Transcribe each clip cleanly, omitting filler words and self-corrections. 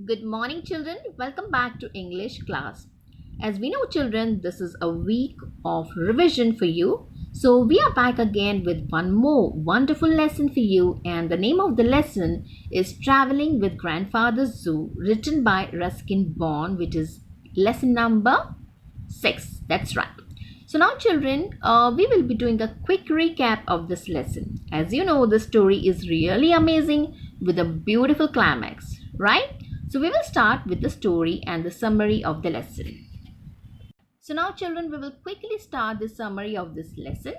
Good morning, children. Welcome back to English class. As we know, children, this is a week of revision for you. So, we are back again with one more wonderful lesson for you. And the name of the lesson is Traveling with Grandfather Zoo, written by Ruskin Bond, which is lesson number 6. That's right. So, now, children, we will be doing a quick recap of this lesson. As you know, the story is really amazing with a beautiful climax, right? So we will start with the story and the summary of the lesson. So now children, we will quickly start the summary of this lesson.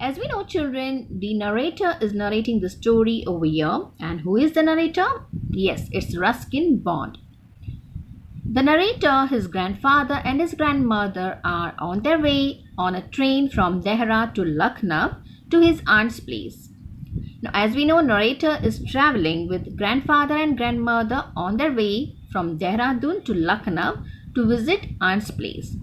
As we know children, the narrator is narrating the story over here. And who is the narrator? Yes, it's Ruskin Bond. The narrator, his grandfather and his grandmother are on their way on a train from Dehra to Lucknow to his aunt's place. Now, as we know, narrator is traveling with grandfather and grandmother on their way from Dehradun to Lucknow to visit aunt's place.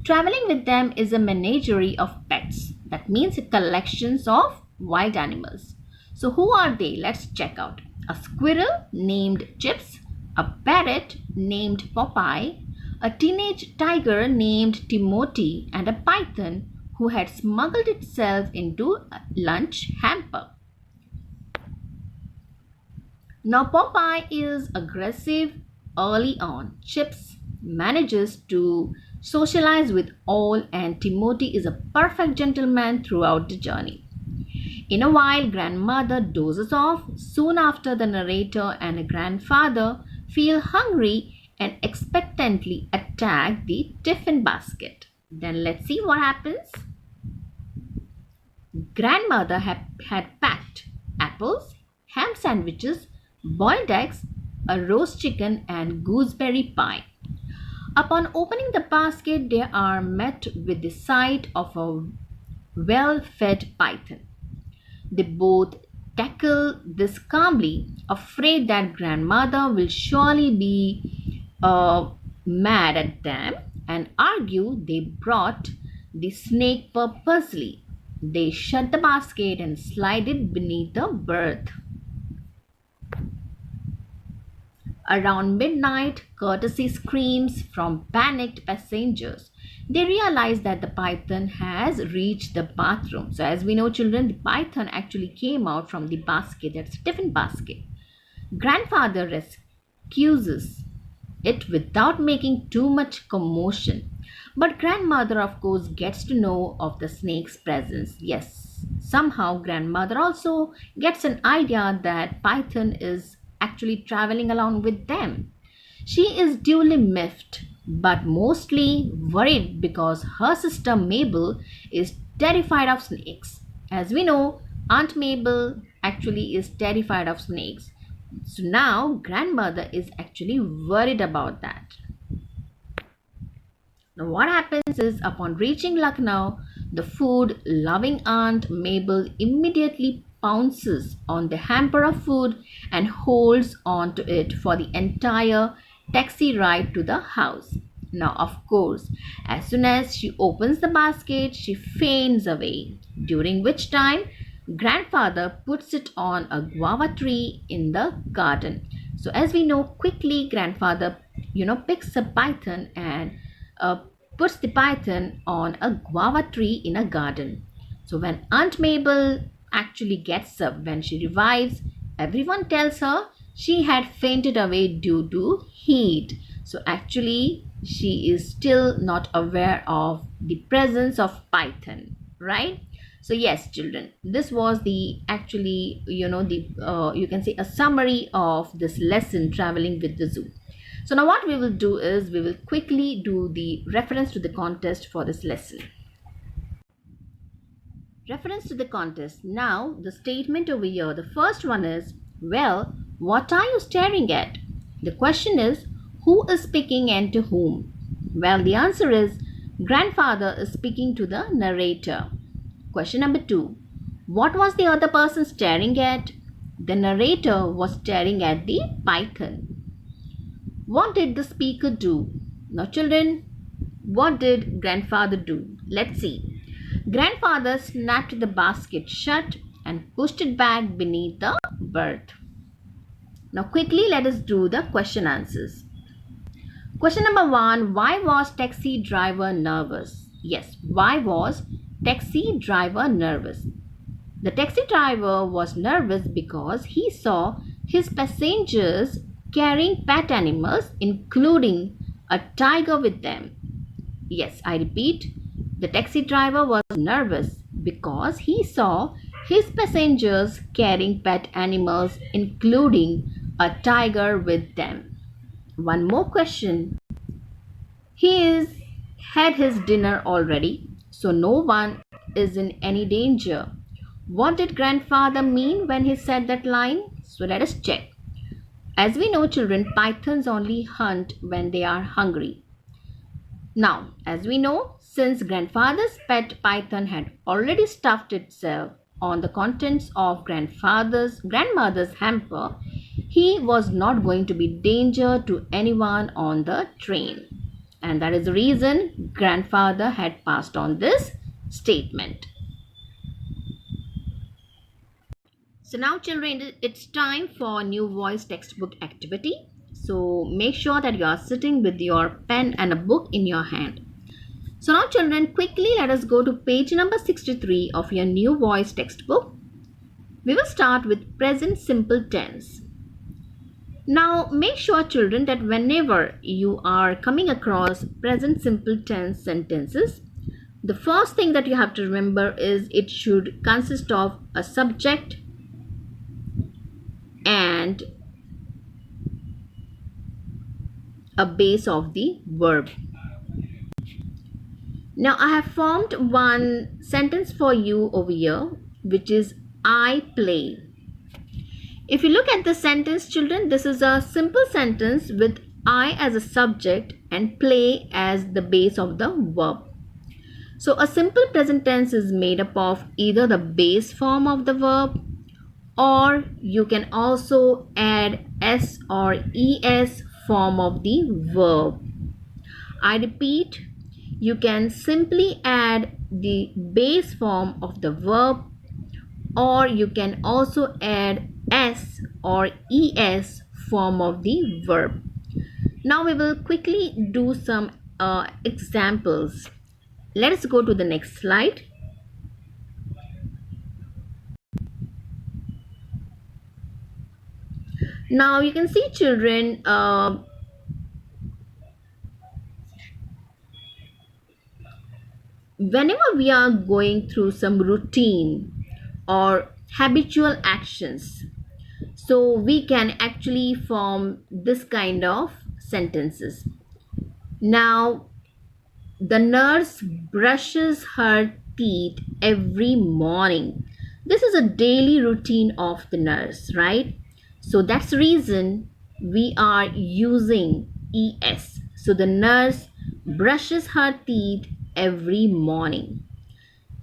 Traveling with them is a menagerie of pets. That means collections of wild animals. So, who are they? Let's check out. A squirrel named Chips, a parrot named Popeye, a teenage tiger named Timothy, and a python who had smuggled itself into a lunch hamper. Now, Popeye is aggressive early on. Chips manages to socialize with all, and Timothy is a perfect gentleman throughout the journey. In a while, grandmother dozes off. Soon after, the narrator and grandfather feel hungry and expectantly attack the tiffin basket. Then let's see what happens. Grandmother had packed apples, ham sandwiches, boiled eggs, a roast chicken, and gooseberry pie. Upon opening the basket, they are met with the sight of a well fed python. They both tackle this calmly, afraid that grandmother will surely be mad at them, and argue they brought the snake purposely. They shut the basket and slide it beneath the berth. Around midnight, courtesy screams from panicked passengers. They realize that the python has reached the bathroom. So, as we know, children, the python actually came out from the basket, that's a tiffin basket. Grandfather rescues it without making too much commotion. But grandmother, of course, gets to know of the snake's presence. Yes, somehow grandmother also gets an idea that python is actually traveling along with them. She is duly miffed, but mostly worried because her sister Mabel is terrified of snakes. As we know, Aunt Mabel actually is terrified of snakes. So now grandmother is actually worried about that. Now, what happens is, upon reaching Lucknow, the food loving Aunt Mabel immediately pounces on the hamper of food and holds on to it for the entire taxi ride to the house. Now, of course, as soon as she opens the basket, she faints away, during which time grandfather puts it on a guava tree in the garden. So, as we know, quickly grandfather, picks a python and uh, puts the python on a guava tree in a garden. So when Aunt Mabel actually gets up, when she revives, everyone tells her she had fainted away due to heat. So actually, she is still not aware of the presence of python, right? So yes, children, this was the actually the you can say a summary of this lesson, traveling with the zoo. So now what we will do is we will quickly do the reference to the contest for this lesson. Reference to the contest. Now the statement over here, the first one is, well, what are you staring at? The question is, who is speaking and to whom? Well, the answer is, grandfather is speaking to the narrator. Question number 2. What was the other person staring at? The narrator was staring at the python. What did the speaker do? Now, children, what did grandfather do? Let's see. Grandfather snapped the basket shut and pushed it back beneath the berth. Now quickly let us do the question answers. Question number 1, why was taxi driver nervous? Yes, why was taxi driver nervous? The taxi driver was nervous because he saw his passengers carrying pet animals, including a tiger with them. Yes, I repeat, the taxi driver was nervous because he saw his passengers carrying pet animals, including a tiger with them. One more question. He is had his dinner already, so no one is in any danger. What did grandfather mean when he said that line? So let us check. As we know, children, pythons only hunt when they are hungry. Now, as we know, since grandfather's pet python had already stuffed itself on the contents of grandmother's hamper, he was not going to be danger to anyone on the train. And that is the reason grandfather had passed on this statement. So now children, it's time for new voice textbook activity. So make sure that you are sitting with your pen and a book in your hand. So now children, quickly let us go to page number 63 of your new voice textbook. We will start with present simple tense. Now make sure children that whenever you are coming across present simple tense sentences, the first thing that you have to remember is it should consist of a subject and a base of the verb. Now I have formed one sentence for you over here, which is I play. If you look at the sentence, children, this is a simple sentence with I as a subject and play as the base of the verb. So a simple present tense is made up of either the base form of the verb, or you can also add s or es form of the verb. I repeat, you can simply add the base form of the verb, or you can also add s or es form of the verb. Now we will quickly do some examples. Let us go to the next slide. Now you can see children, whenever we are going through some routine or habitual actions, so we can actually form this kind of sentences. Now, the nurse brushes her teeth every morning. This is a daily routine of the nurse, right? So that's the reason we are using es. So the nurse brushes her teeth every morning.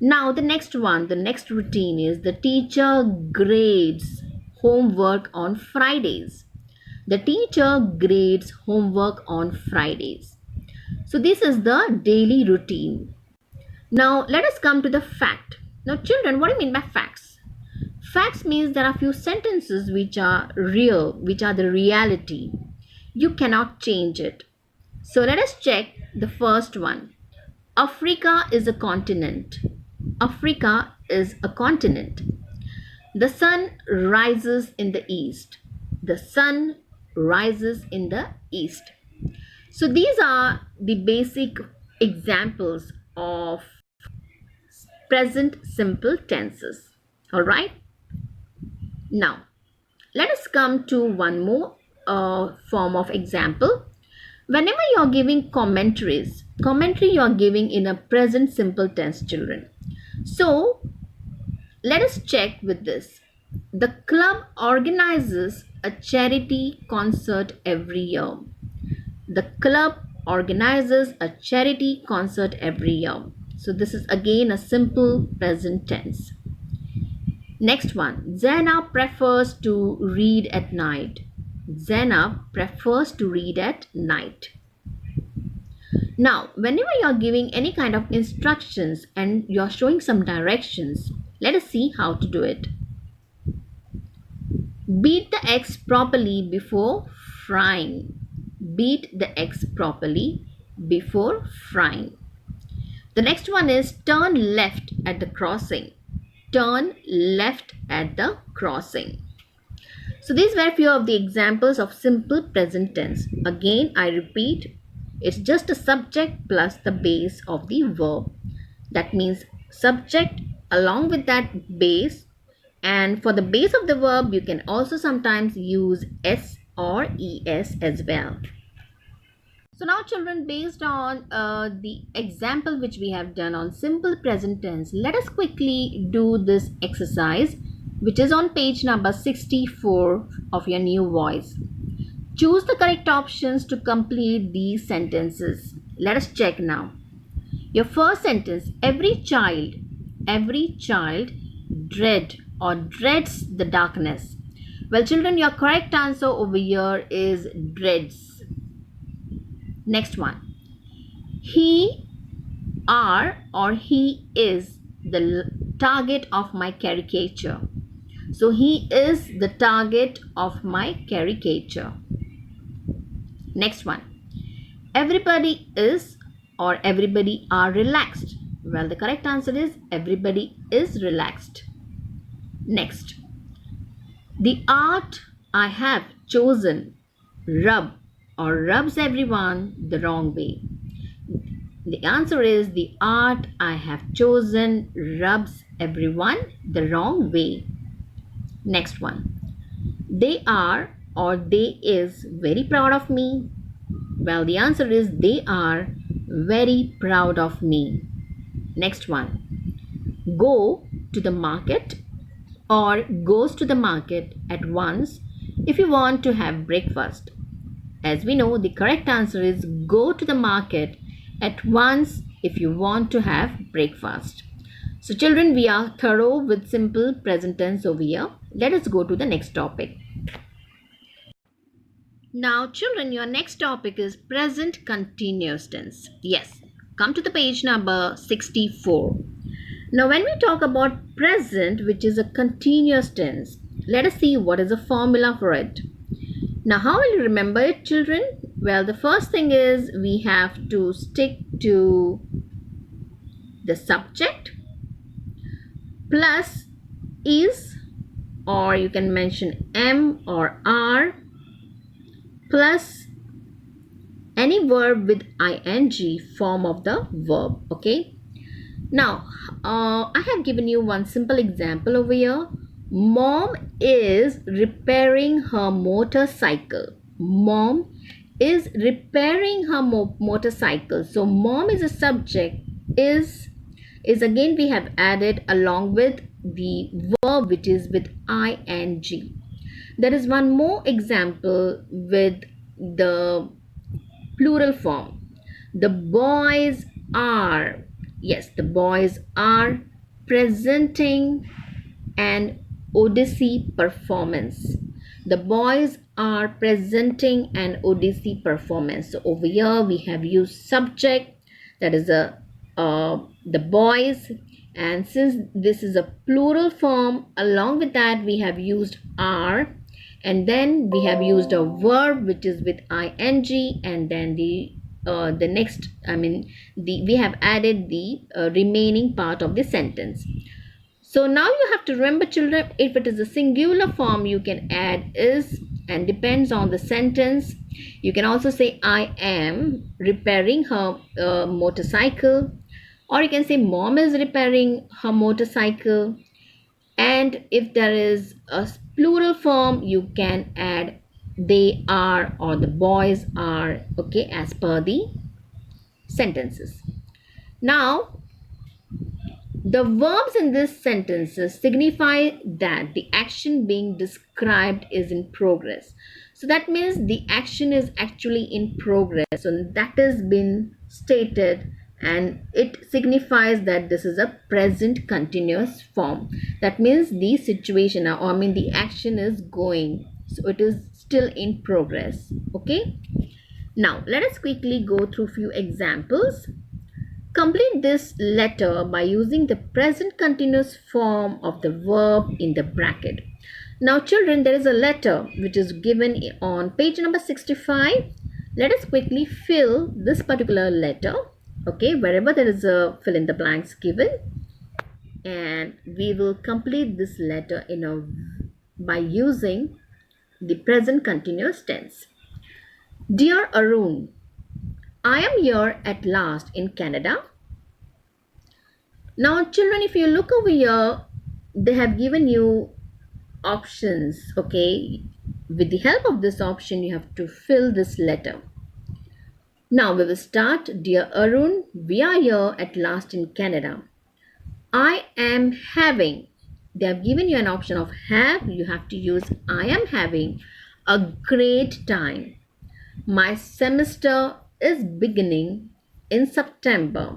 Now the next routine is the teacher grades homework on Fridays. The teacher grades homework on Fridays. So this is the daily routine. Now let us come to the fact. Now children, what do you mean by facts? Facts means there are few sentences which are real, which are the reality. You cannot change it. So let us check the first one. Africa is a continent. Africa is a continent. The sun rises in the east. The sun rises in the east. So these are the basic examples of present simple tenses. All right. Now, let us come to one more form of example. Whenever you are giving commentary you are giving in a present simple tense, children. So, let us check with this. The club organizes a charity concert every year. The club organizes a charity concert every year. So this is again a simple present tense. Next one, Zena prefers to read at night. Zena prefers to read at night. Now, whenever you are giving any kind of instructions and you are showing some directions, let us see how to do it. Beat the eggs properly before frying. Beat the eggs properly before frying. The next one is turn left at the crossing. Turn left at the crossing. So these were few of the examples of simple present tense. Again, I repeat, it's just a subject plus the base of the verb. That means subject along with that base, and for the base of the verb you can also sometimes use s or es as well. So now children, based on the example which we have done on simple present tense, let us quickly do this exercise which is on page number 64 of your new voice. Choose the correct options to complete these sentences. Let us check now. Your first sentence, every child dread or dreads the darkness. Well children, your correct answer over here is dreads. Next one, he are or he is the target of my caricature. So he is the target of my caricature. Next one, everybody is or everybody are relaxed. Well, the correct answer is everybody is relaxed. Next, the art I have chosen rub or rubs everyone the wrong way. The answer is the art I have chosen rubs everyone the wrong way. Next one, they are or they is very proud of me. Well, the answer is they are very proud of me. Next one, go to the market or goes to the market at once if you want to have breakfast. As we know, the correct answer is go to the market at once if you want to have breakfast. So children, we are thorough with simple present tense over here. Let us go to the next topic. Now children, your next topic is present continuous tense. Yes, come to the page number 64. Now when we talk about present, which is a continuous tense, let us see what is the formula for it. Now how will you remember it children? Well, the first thing is we have to stick to the subject plus is, or you can mention am or are, plus any verb with ing form of the verb. Okay. Now I have given you one simple example over here. Mom is repairing her motorcycle. Mom is repairing her motorcycle. So mom is a subject, is again we have added along with the verb which is with ing. There is one more example with the plural form. The boys are, yes, the boys are presenting an Odyssey performance. The boys are presenting an Odyssey performance. So over here we have used subject, that is the boys, and since this is a plural form, along with that we have used are, and then we have used a verb which is with ing, and then the next, we have added the remaining part of the sentence. So now you have to remember children, if it is a singular form you can add is, and depends on the sentence. You can also say I am repairing her motorcycle, or you can say mom is repairing her motorcycle. And if there is a plural form you can add they are or the boys are, okay, as per the sentences. Now the verbs in this sentences signify that the action being described is in progress. So that means the action is actually in progress. So that has been stated, and it signifies that this is a present continuous form. That means the situation, or the action is going. So it is still in progress. Okay. Now let us quickly go through few examples. Complete this letter by using the present continuous form of the verb in the bracket. Now, children, there is a letter which is given on page number 65. Let us quickly fill this particular letter. Okay, wherever there is a fill in the blanks given, and we will complete this letter by using the present continuous tense. Dear Arun, I am here at last in Canada. Now, children, if you look over here, they have given you options. Okay, with the help of this option, you have to fill this letter. Now we will start. Dear Arun, we are here at last in Canada. I am having. They have given you an option of have. You have to use I am having a great time. My semester is beginning in September.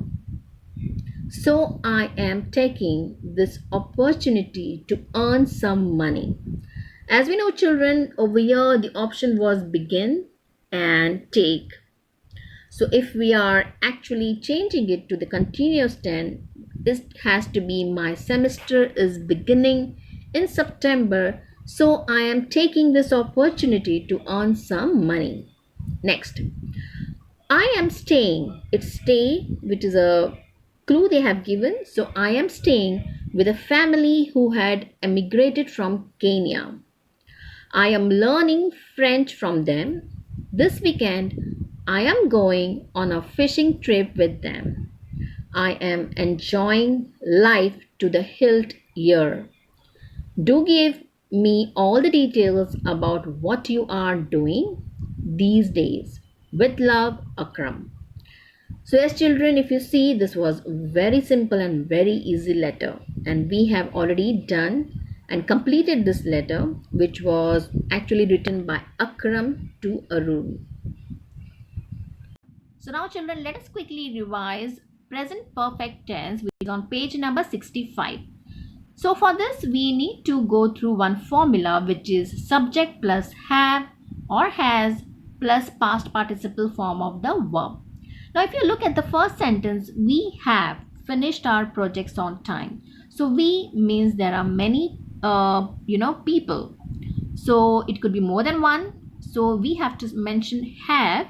So I am taking this opportunity to earn some money. As we know, children, over here the option was begin and take. So if we are actually changing it to the continuous tense, this has to be my semester is beginning in September. So I am taking this opportunity to earn some money. Next, I am staying. It's stay, which is a clue they have given. So I am staying with a family who had emigrated from Kenya. I am learning French from them. This weekend, I am going on a fishing trip with them. I am enjoying life to the hilt here. Do give me all the details about what you are doing these days. With love, Akram. So, yes, children, if you see, this was very simple and very easy letter, and we have already done and completed this letter, which was actually written by Akram to Arun. So now, children, let us quickly revise present perfect tense, which is on page number 65. So for this, we need to go through one formula, which is subject plus have or has plus past participle form of the verb. Now, if you look at the first sentence, we have finished our projects on time. So we means there are many, people. So it could be more than one. So we have to mention have,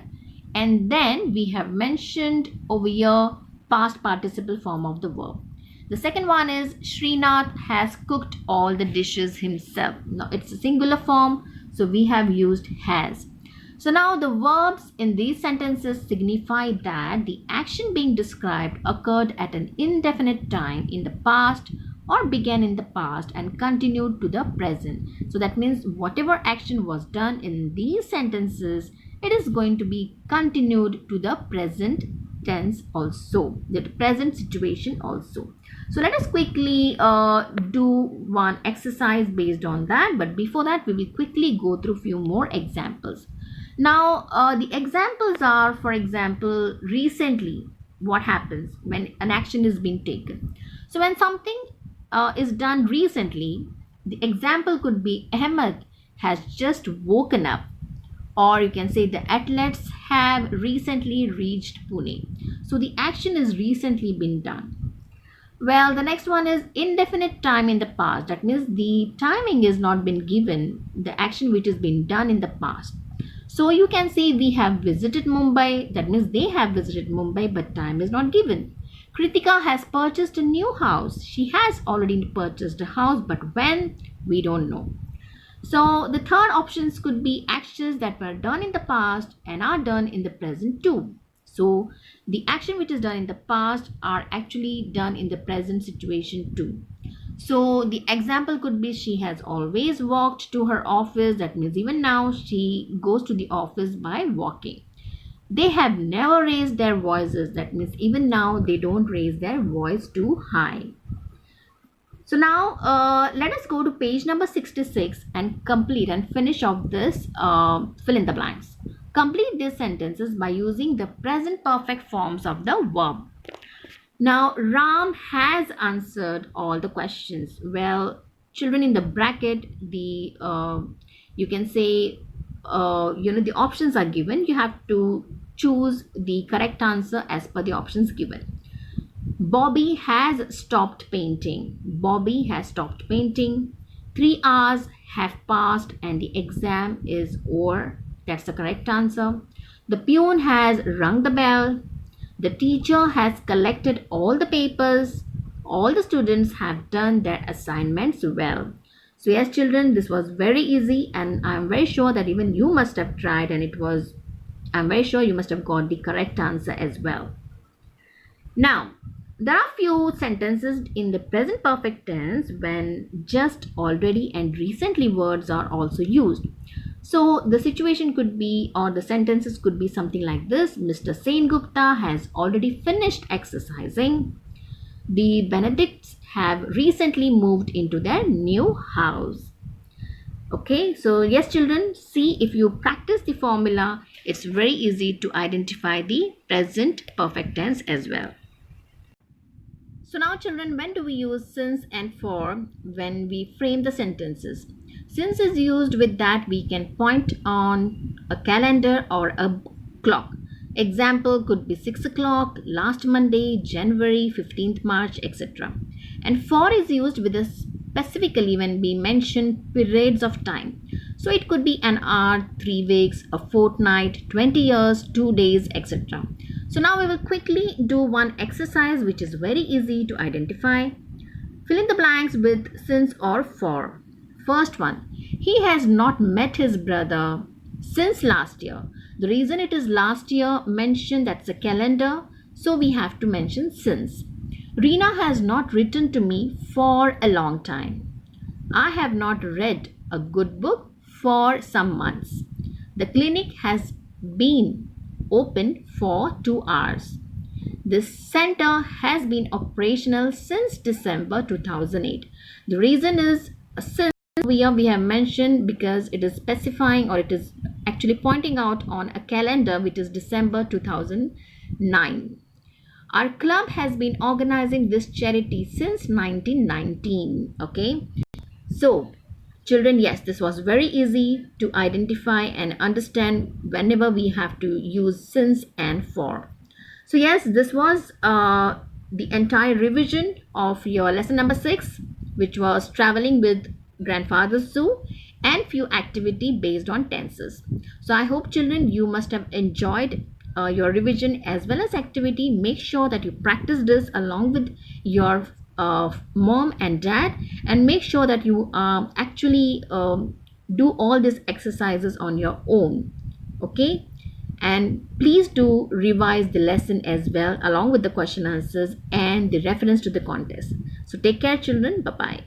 and then we have mentioned over here past participle form of the verb. The second one is Srinath has cooked all the dishes himself. Now it's a singular form, so we have used has. So now the verbs in these sentences signify that the action being described occurred at an indefinite time in the past or began in the past and continued to the present. So that means whatever action was done in these sentences, it is going to be continued to the present tense also, the present situation also. So let us quickly do one exercise based on that, but before that we will quickly go through few more examples. Now the examples are, for example, recently, what happens when an action is being taken. So when something is done recently, the example could be Ahmed has just woken up, or you can say the athletes have recently reached Pune. So the action is recently been done. Well, the next one is indefinite time in the past. That means the timing is not been given, the action which has been done in the past. So you can say we have visited Mumbai. That means they have visited Mumbai, but time is not given. Kritika has purchased a new house. She has already purchased a house, but when? We don't know. So the third options could be actions that were done in the past and are done in the present too. So the action which is done in the past are actually done in the present situation too. So the example could be she has always walked to her office. That means even now she goes to the office by walking. They have never raised their voices. That means even now they don't raise their voice too high. So now let us go to page number 66 and complete and finish off this fill in the blanks. Complete these sentences by using the present perfect forms of the verb. Now Ram has answered all the questions. Well, children, in the bracket, the you can say the options are given. You have to choose the correct answer as per the options given. Bobby has stopped painting. Bobby has stopped painting. 3 hours have passed and the exam is over. That's the correct answer. The peon has rung the bell. The teacher has collected all the papers. All the students have done their assignments well. So yes children, this was very easy and I'm very sure that even you must have tried and I'm very sure you must have got the correct answer as well. Now, there are few sentences in the present perfect tense when just, already and recently words are also used. So the situation could be, or the sentences could be something like this: Mr. Sengupta has already finished exercising. The Benedicts have recently moved into their new house. Okay, so yes children, see, if you practice the formula, it's very easy to identify the present perfect tense as well. So now children, when do we use since and for when we frame the sentences? Since is used with that we can point on a calendar or a clock. Example could be 6 o'clock, last Monday, January, 15th March, etc. And for is used with a specifically when we mention periods of time. So it could be an hour, 3 weeks, a fortnight, 20 years, 2 days, etc. So now we will quickly do one exercise which is very easy to identify. Fill in the blanks with since or for. First one, he has not met his brother since last year. The reason it is last year mentioned, that's a calendar, so we have to mention since. Reena has not written to me for a long time. I have not read a good book for some months. The clinic has been open for 2 hours. This center has been operational since December 2008. The reason is since we have mentioned because it is specifying, or it is actually pointing out on a calendar which is December 2009. Our club has been organizing this charity since 1919. Okay, so children, yes, this was very easy to identify and understand whenever we have to use since and for. So yes, this was the entire revision of your lesson number 6, which was traveling with grandfather Zoo and few activity based on tenses. So I hope children you must have enjoyed your revision as well as activity. Make sure that you practice this along with your mom and dad, and make sure that you actually do all these exercises on your own. Okay, and please do revise the lesson as well along with the question answers and the reference to the contest. So take care children, bye bye.